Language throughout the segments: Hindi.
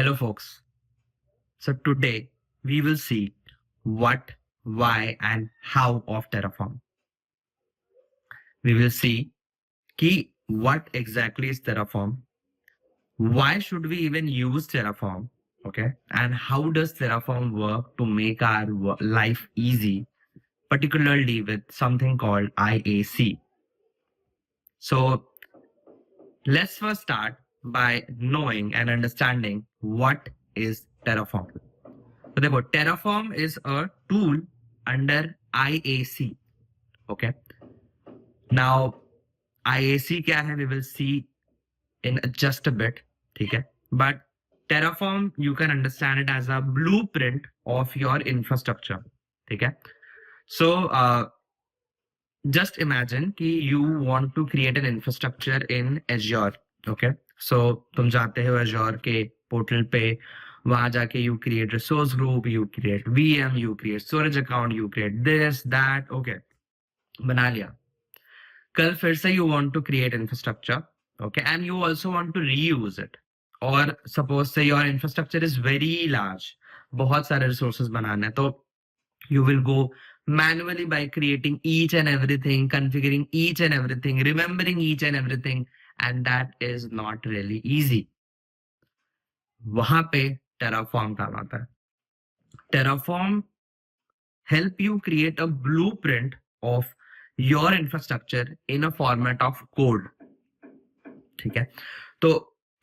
Hello, folks. So today we will see what, why, and how of Terraform. We will see key what exactly is Terraform, why should we even use Terraform, okay, and how does Terraform work to make our life easy, particularly with something called IAC. So let's first start by knowing and understanding what is Terraform. So देखो Terraform is a tool under IAC. Okay. Now IAC क्या है we will see in just a bit. ठीक है. But Terraform you can understand it as a blueprint of your infrastructure. ठीक है. So just imagine कि you want to create an infrastructure in Azure. Okay. So तुम जाते हो Azure के पोर्टल पे, वहां जाके you create resource group, you create VM, you create storage account, you create this, that, okay, बना लिया. कल फिर से you want to create infrastructure, okay, and you also want to reuse it. और suppose say your infrastructure is very large, बहुत सारे resources बनाना है, तो you will go manually by creating each and everything, configuring each and everything, remembering each and everything, and that is not really easy. वहां पे Terraform काम आता है. Terraform help you create a blueprint of your infrastructure in a format of code. ठीक है. तो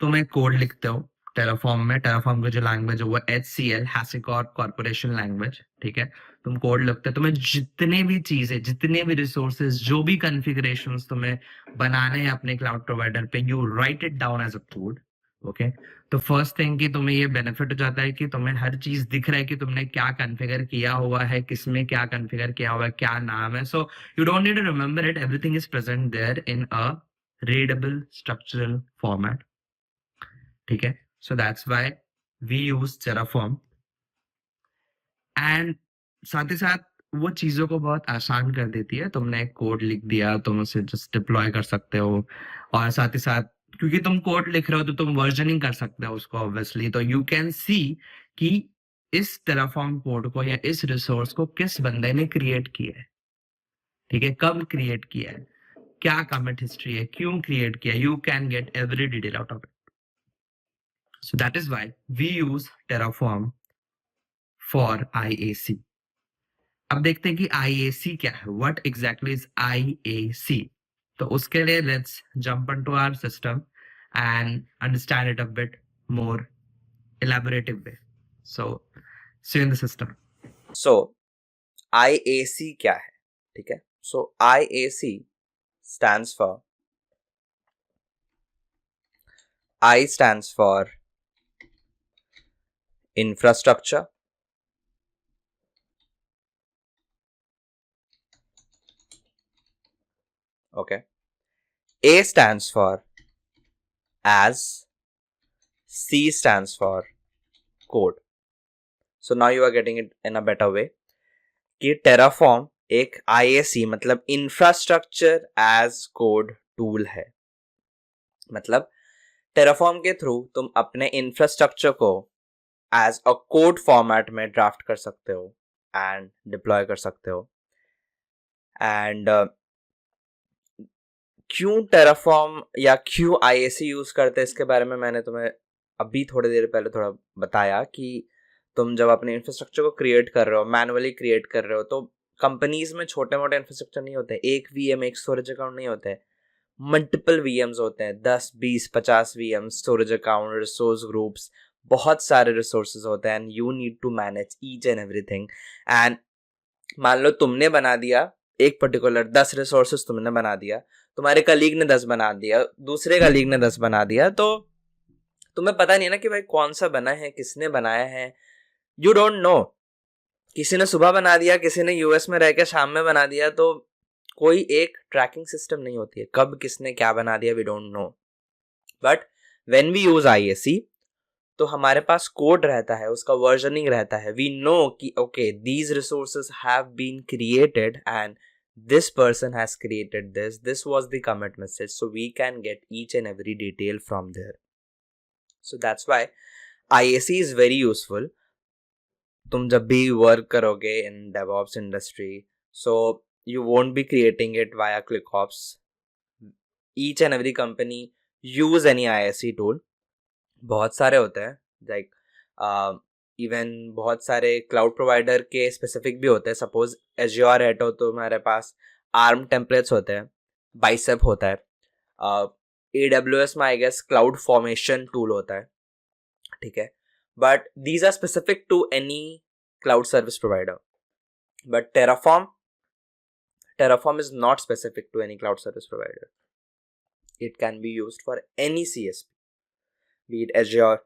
तुम एक कोड लिखते हो Terraform में. Terraform का जो लैंग्वेज है वो HCL, HashiCorp कॉर्पोरेशन लैंग्वेज. ठीक है. तुम कोड लिखते हो, तुम्हें जितने भी चीजें, जितने भी रिसोर्सेज, जो भी कॉन्फ़िगरेशंस तुम्हें बनाने हैं अपने क्लाउड प्रोवाइडर पे, you write it down as a code. Okay. तो फर्स्ट थिंग कि तुम्हें ये बेनिफिट हो जाता है कि तुम्हें हर चीज दिख रहा है कि तुमने क्या कॉन्फ़िगर किया हुआ है, किसमें क्या कॉन्फ़िगर किया हुआ है, क्या नाम है. So you don't need to remember it, everything is present there in a readable structural format. ठीक है. So that's why we use Terraform. And साथ ही साथ वो चीजों को बहुत आसान कर देती है. तुमने एक कोड लिख दिया, तुम उसे जस्ट डिप्लॉय कर सकते हो. और साथ ही साथ क्योंकि तुम कोड लिख रहे हो तो तुम वर्जनिंग कर सकते हो उसको ऑब्वियसली. तो यू कैन सी कि इस Terraform कोड को या इस रिसोर्स को किस बंदे ने क्रिएट किया है. ठीक है. कब क्रिएट किया है, क्या कमिट हिस्ट्री है, क्यों क्रिएट किया. You can get every detail out of it. So that is why we use Terraform for IAC. अब देखते हैं कि IAC क्या है. What exactly is IAC. तो उसके लिए let's jump into our system and understand it a bit more elaborative way. So see in the system. So IAC क्या है? ठीक है. So IAC stands for I stands for infrastructure. Okay. A stands for as, C stands for code. So now you are getting it in a better way कि Terraform एक IAC मतलब इंफ्रास्ट्रक्चर एज कोड टूल है. मतलब Terraform के थ्रू तुम अपने इंफ्रास्ट्रक्चर को एज अ कोड फॉर्मेट में ड्राफ्ट कर सकते हो एंड डिप्लॉय कर सकते हो. एंड क्यों Terraform या क्यों IAC यूज करते हैं इसके बारे में मैंने तुम्हें अभी थोड़ी देर पहले थोड़ा बताया कि तुम जब अपने इंफ्रास्ट्रक्चर को क्रिएट कर रहे हो, मैनुअली क्रिएट कर रहे हो, तो कंपनीज में छोटे मोटे इंफ्रास्ट्रक्चर नहीं होते. एक VM, एक स्टोरेज अकाउंट नहीं होते. मल्टीपल VMs होते हैं, 10, 20, 50 VMs, storage account, resource groups, बहुत सारे रिसोर्सेज होते हैं. And you need to manage each and everything. And मान लो तुमने बना दिया एक पर्टिकुलर 10 रिसोर्सेज तुमने बना दिया, तुम्हारे कलीग ने 10 बना दिया, दूसरे कलीग ने 10 बना दिया, तो तुम्हें पता नहीं है ना कि भाई कौन सा बना है, किसने बनाया है. You don't know. किसी ने सुबह बना दिया, किसी ने US में रह के शाम में बना दिया, तो कोई एक ट्रैकिंग सिस्टम नहीं होती है कब किसने क्या बना दिया. We don't know. But when we use IAC तो हमारे पास कोड रहता है, उसका वर्जनिंग रहता है. वी नो कि okay these resources have been created and this person has created this was the commit message, so we can get each and every detail from there. So that's why IAC is very useful. तुम जब भी वर्क करोगे इन DevOps industry, so you won't be creating it via ClickOps. Each and every company use any IAC tool. बहुत सारे होते हैं, लाइक इवन बहुत सारे क्लाउड प्रोवाइडर के स्पेसिफिक भी होते हैं. सपोज एज्योर है तो तुम्हारे पास आर्म टेम्पलेट्स होते हैं, बाइसेप होता है. AWS में I guess cloud formation tool होता है, ठीक है. But these are specific to any cloud service provider. But Terraform is not specific to any cloud service provider. It can be used for any CSP, be it Azure,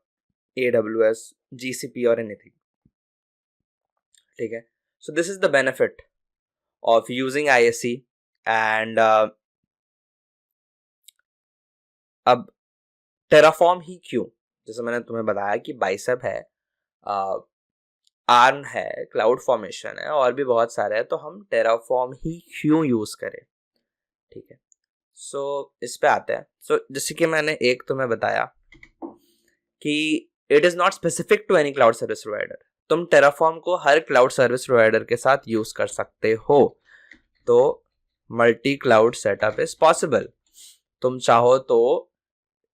AWS, GCP or anything. ठीक है. So this is the benefit of using IAC. And अब Terraform ही क्यों? जैसे मैंने तुम्हें बताया कि बाइसेप है, आर्म है, क्लाउड फॉर्मेशन है, और भी बहुत सारे हैं. तो हम Terraform ही क्यों यूज करें, ठीक है. सो इस पे आते हैं. सो जैसे कि मैंने एक तुम्हें बताया कि it is not specific to any cloud service provider. तुम Terraform को हर क्लाउड सर्विस प्रोवाइडर के साथ यूज कर सकते हो. तो multi cloud setup is possible. तुम चाहो तो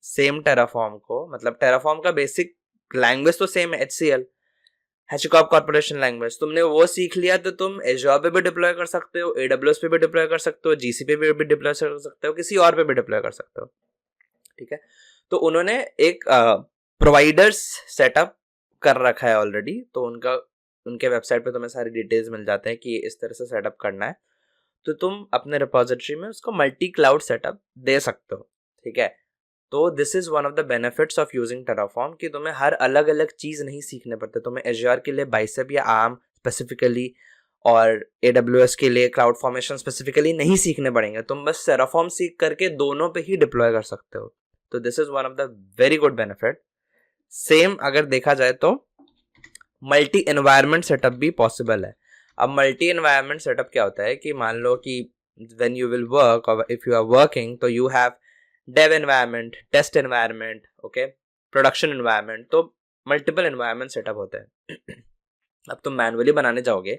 सेम Terraform को, मतलब Terraform का बेसिक लैंग्वेज तो सेम है, HCL, HashiCorp कॉर्पोरेशन लैंग्वेज. तुमने वो सीख लिया तो तुम Azure पे भी डिप्लॉय कर सकते हो, AWS पे भी डिप्लॉय कर सकते हो, GCP पे भी डिप्लॉय कर सकते हो, किसी और पे भी डिप्लॉय कर सकते हो, ठीक है. तो उन्होंने एक प्रोवाइडर्स सेटअप कर रखा है ऑलरेडी. तो उनके वेबसाइट पे तुम्हें सारी डिटेल्स मिल जाते हैं कि इस तरह से सेटअप करना है. तो तुम अपने रिपोजिटरी में उसको मल्टी क्लाउड सेटअप दे सकते हो, ठीक है. तो this is one of the benefits of using Terraform कि तुम्हें हर अलग अलग चीज नहीं सीखने पड़ते. तुम्हें Azure के लिए बाइसेप या आर्म स्पेसिफिकली और AWS के लिए क्लाउड फॉर्मेशन स्पेसिफिकली नहीं सीखने पड़ेंगे. तुम बस Terraform सीख करके दोनों पे ही डिप्लॉय कर सकते हो. तो this is one of the very good benefit. Same अगर देखा जाए तो मल्टी एनवायरनमेंट सेटअप भी पॉसिबल है. अब मल्टी एनवायरनमेंट सेटअप क्या होता है कि मान लो कि व्हेन यू विल वर्क और इफ यू आर वर्किंग, तो you have dev environment, test environment, okay, production environment. तो मल्टीपल एनवायरनमेंट सेटअप होते हैं. अब तुम मैनुअली बनाने जाओगे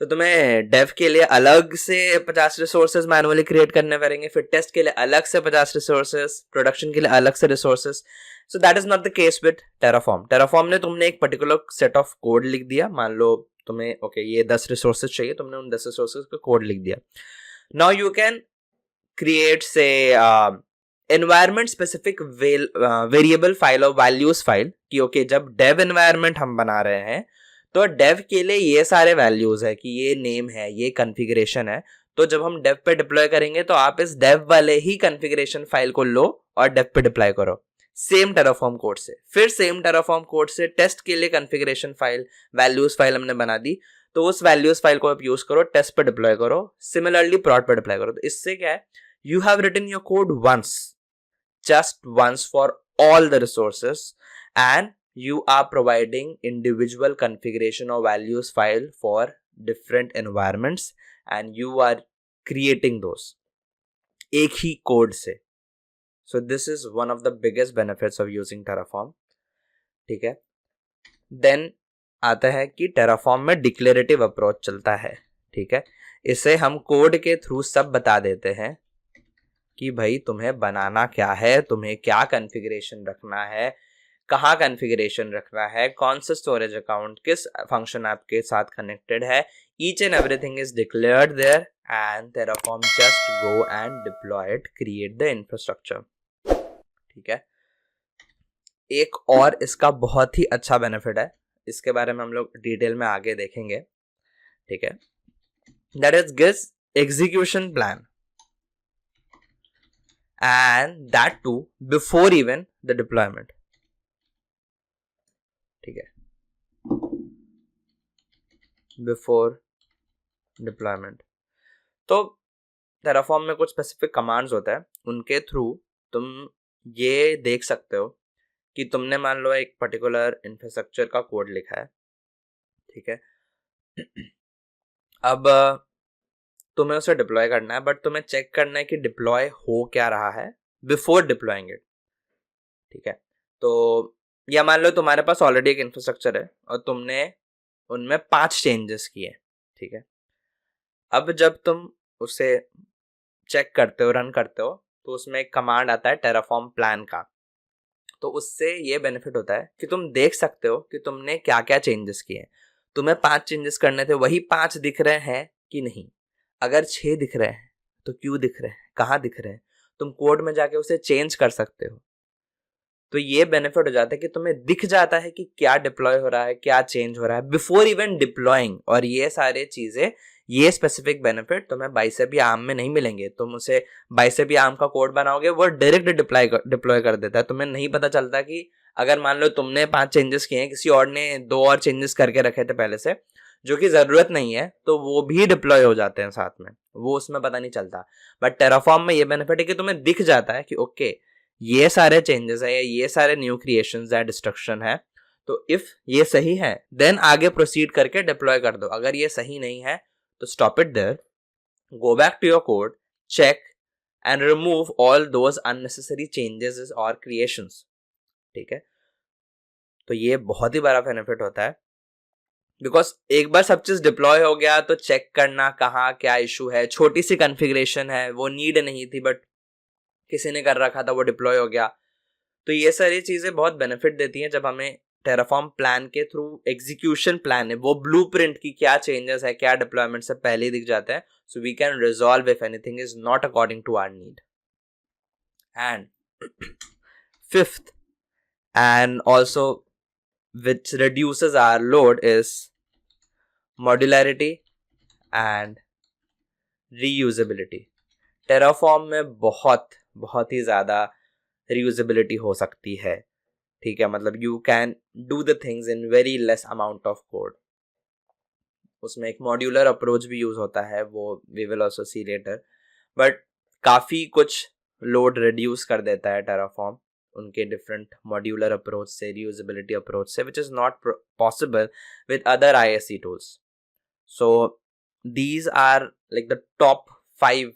तो तुम्हें डेव के लिए अलग से 50 रिसोर्सेज मैनुअली क्रिएट करने पड़ेंगे, फिर टेस्ट के लिए अलग से 50 रिसोर्सेज, प्रोडक्शन के लिए अलग से resources. So that is not the case with Terraform ने तुमने एक पर्टिकुलर सेट ऑफ कोड लिख दिया. मान लो तुम्हें ये 10 रिसोर्सेज चाहिए, तुमने उन 10 रिसोर्सेज का कोड लिख दिया. नाउ यू कैन क्रिएट से एनवायरनमेंट स्पेसिफिक वेरिएबल फाइल और वैल्यूज फाइल कि ओके, जब डेव एनवायरनमेंट हम बना रहे हैं तो डेव के लिए ये सारे वैल्यूज है कि ये नेम है, ये कॉन्फ़िगरेशन है. तो जब हम डेव पे डिप्लॉय करेंगे तो आप इस डेव वाले ही कॉन्फ़िगरेशन फाइल को लो और डेव पे डिप्लॉय करो सेम Terraform कोड से. फिर सेम Terraform कोड से टेस्ट के लिए कॉन्फ़िगरेशन फाइल, वैल्यूज फाइल हमने बना दी, तो उस वैल्यूज फाइल को आप यूज करो, टेस्ट पे डिप्लॉय करो, सिमिलरली प्रोड पे डिप्लॉय करो. तो इससे क्या है, you have written your code once, just once for all the resources, and you are providing individual configuration or values file for different environments, and you are creating those एक ही कोड से. So this is one of the biggest benefits of using Terraform, ठीक है. Then आता है कि Terraform में डिक्लेरेटिव अप्रोच चलता है, ठीक है. इसे हम कोड के थ्रू सब बता देते हैं कि भाई तुम्हें बनाना क्या है, तुम्हें क्या कॉन्फ़िगरेशन रखना है, कहाँ कॉन्फ़िगरेशन रखना है, कौन सा स्टोरेज अकाउंट किस फंक्शन आपके साथ कनेक्टेड है. Each and everything is declared there and Terraform just go and deploy it, create the infrastructure, ठीक है. एक और इसका बहुत ही अच्छा बेनिफिट है, इसके बारे में हम लोग डिटेल में आगे देखेंगे, ठीक है. That is gives execution plan, and that too before even the deployment, ठीक है. before deployment. तो Terraform में कुछ स्पेसिफिक कमांड्स होता है, उनके थ्रू तुम ये देख सकते हो कि तुमने मान लो एक पर्टिकुलर इंफ्रास्ट्रक्चर का कोड लिखा है, ठीक है. अब तुम्हें उसे डिप्लॉय करना है, बट तुम्हें चेक करना है कि डिप्लॉय हो क्या रहा है बिफोर डिप्लॉइंग इट, ठीक है. तो या मान लो तुम्हारे पास ऑलरेडी एक इंफ्रास्ट्रक्चर है और तुमने उनमें 5 चेंजेस किए, ठीक है। अब जब तुम उसे चेक करते हो, रन करते हो, तो उसमें एक कमांड आता है टेराफॉर्म प्लान का। तो उससे ये बेनिफिट होता है कि तुम देख सकते हो कि तुमने क्या क्या चेंजेस किए। तुम्हें 5 चेंजेस करने थे, वही 5 दिख रहे हैं कि नहीं। अगर 6 दिख रहे हैं तो क्यों दिख रहे हैं, कहाँ दिख रहे हैं, तुम कोड में जाके उसे चेंज कर सकते हो। तो ये बेनिफिट हो जाता है कि तुम्हें दिख जाता है कि क्या डिप्लॉय हो रहा है, क्या चेंज हो रहा है बिफोर इवन डिप्लॉइंग। और ये सारे चीजें, ये स्पेसिफिक बेनिफिट तुम्हें बाइसेप या आर्म में नहीं मिलेंगे। तुम उसे बाइसेप या आर्म का कोड बनाओगे, वो डायरेक्ट डिप्लॉय कर देता है। तुम्हें नहीं पता चलता कि अगर मान लो तुमने 5 चेंजेस किए हैं, किसी और ने 2 और चेंजेस करके रखे थे पहले से जो कि जरूरत नहीं है, तो वो भी डिप्लॉय हो जाते हैं साथ में, वो उसमें पता नहीं चलता। बट टेराफॉर्म में ये बेनिफिट है कि तुम्हें दिख जाता है कि ओके ये सारे चेंजेस है या ये सारे न्यू क्रिएशंस है, डिस्ट्रक्शन है। तो इफ ये सही है देन आगे प्रोसीड करके डिप्लॉय कर दो। अगर ये सही नहीं है तो stop it there, go back to your code, check and remove all those unnecessary changes और क्रिएशंस, ठीक है। तो ये बहुत ही बड़ा बेनिफिट होता है, बिकॉज एक बार सब चीज डिप्लॉय हो गया तो चेक करना कहाँ क्या इशू है, छोटी सी कॉन्फ़िगरेशन है, वो नीड नहीं थी बट किसी ने कर रखा था, वो डिप्लॉय हो गया। तो ये सारी चीजें बहुत बेनिफिट देती हैं जब हमें टेराफॉर्म प्लान के थ्रू एग्जीक्यूशन प्लान है, वो ब्लूप्रिंट की क्या चेंजेस है, क्या डिप्लॉयमेंट से पहले ही दिख जाता है। So we can resolve if anything is not according to our need. And fifth and also which reduces our load is modularity and reusability. Terraform में बहुत ही ज़्यादा reusability हो सकती है, ठीक है। मतलब you can do the things in very less amount of code. उसमें एक मॉड्यूलर अप्रोच भी यूज़ होता है, वो we will also see later. But काफ़ी कुछ लोड रिड्यूस कर देता है टेराफॉर्म उनके डिफरेंट मॉड्यूलर अप्रोच से, रीयूजेबिलिटी अप्रोच से, which is not possible with other ISE tools. So these are like the top 5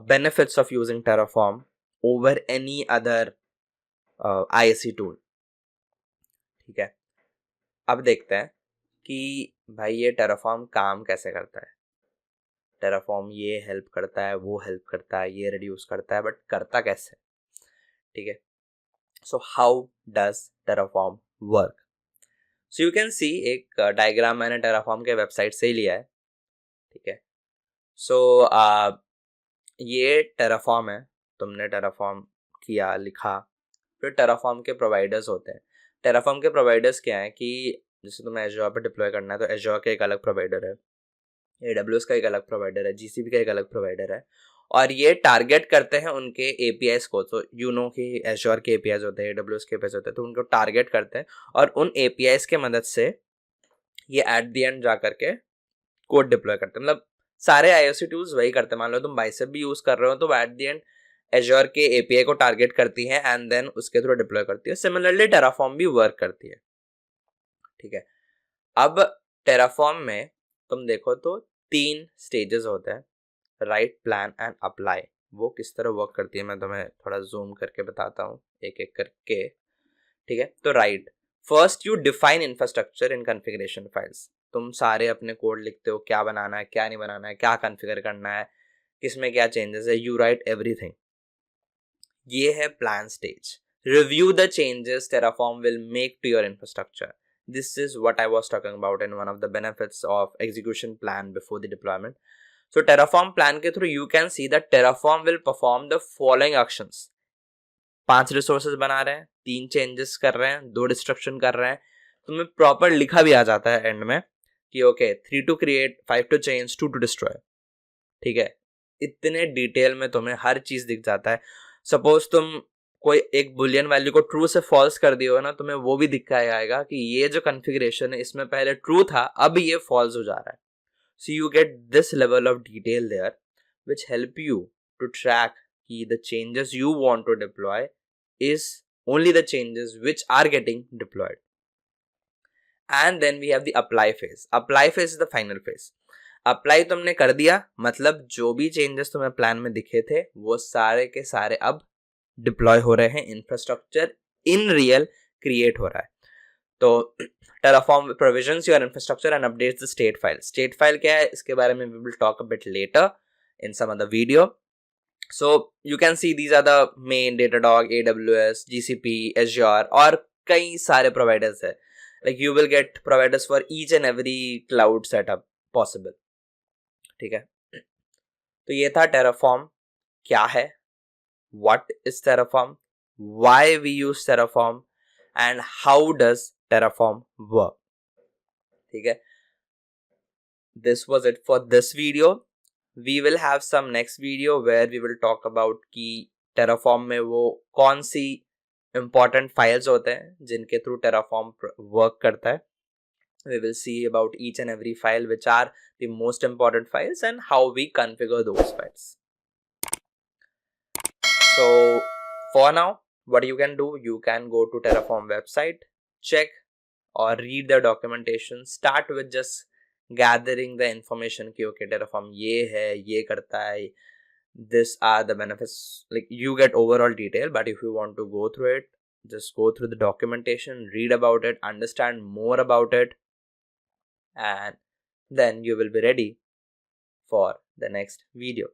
benefits of using Terraform over any other ISE tool, ठीक है। अब देखते हैं कि भाई ये टेराफॉर्म काम कैसे करता है। टेराफॉर्म ये हेल्प करता है, वो हेल्प करता है, ये रिड्यूस करता है, बट करता कैसे, ठीक है। So how does Terraform work? So you can see एक डायग्राम मैंने टेराफॉर्म के वेबसाइट से ही लिया है, ठीक है। सो ये टेराफॉर्म है, तुमने टेराफॉर्म किया, लिखा, फिर टेराफॉर्म के प्रोवाइडर्स होते हैं। टेराफॉर्म के प्रोवाइडर्स क्या है कि जैसे तुम्हें एज़्योर पे डिप्लॉय करना है तो एज़्योर का एक अलग प्रोवाइडर है, AWS का एक अलग प्रोवाइडर है, GCP का एक अलग प्रोवाइडर है, और ये टारगेट करते हैं उनके APIs को। तो यू नो कि एज़्योर के APIs होते हैं, AWS के APIs होते हैं, तो उनको टारगेट करते हैं और उन APIs के मदद से ये एट द एंड जा करके कोड डिप्लॉय करते हैं। मतलब सारे IOC टूल्स वही करते हैं। मान लो तुम बाइसेप भी यूज कर रहे हो तो एट द एंड एज़्योर के API को टारगेट करती है एंड देन उसके थ्रू डिप्लॉय करती है। सिमिलरली टेराफॉर्म भी वर्क करती है, ठीक है। अब टेराफॉर्म में तुम देखो तो 3 स्टेजेस होते हैं, राइट, प्लान एंड अप्लाई। वो किस तरह वर्क करती है मैं तुम्हें थोड़ा जूम करके बताता हूँ एक एक करके, ठीक है। तो right, first you define infrastructure in configuration files. तुम सारे अपने कोड लिखते हो, क्या बनाना है, क्या नहीं बनाना है, क्या कॉन्फ़िगर करना है, किसमें क्या चेंजेस है, यू राइट एवरीथिंग। ये है plan stage. Review the changes Terraform will make to your infrastructure. This is what I was talking about in one of the benefits of execution plan before the deployment. So Terraform plan के through you can see that Terraform will perform the following actions. 5 resources बना रहे हैं, 3 changes कर रहे हैं, 2 destruction कर रहे हैं। तुम्हें प्रॉपर लिखा भी आ जाता है एंड में कि okay 3 to create, 5 to change, 2 to destroy, ठीक है। इतने डिटेल में तुम्हें हर चीज दिख जाता है। सपोज तुम कोई एक बुलियन वैल्यू को ट्रू से फॉल्स कर दिया हो ना, तुम्हें वो भी दिखा आएगा कि ये जो कॉन्फ़िगरेशन है इसमें पहले ट्रू था, अब ये फॉल्स हो जा रहा है। So you get this level of detail there which help you to track कि the changes you want to deploy is only the changes which are getting deployed. And then we have the apply phase. Apply phase is the final phase. Apply तुमने कर दिया, मतलब जो भी चेंजेस तुम्हें प्लान में दिखे थे वो सारे के सारे अब डिप्लॉय हो रहे हैं इंफ्रास्ट्रक्चर इन रियल क्रिएट हो रहा है. तो Terraform provisions your infrastructure and updates the state file. State file क्या है, इसके बारे में we will talk a bit later in some other video. So you can see these are the main: Datadog, AWS, GCP, Azure, और कई सारे providers है. Like you will get providers for each and every cloud setup possible. ठीक है, तो ये था Terraform क्या है, what is Terraform, why we use Terraform, and how does Terraform work. ठीक है, this was it for this video. We will have some next video where we will talk about कि Terraform में वो कौन सी important files होते हैं जिनके through Terraform work करता है. We will see about each and every file, which are the most important files and how we configure those files. So for now, what you can do, you can go to Terraform website, check or read the documentation. Start with just gathering the information कि okay, Terraform ये है, ये करता है, this are the benefits. Like you get overall detail, but if you want to go through it, just go through the documentation, read about it, understand more about it, and then you will be ready for the next video.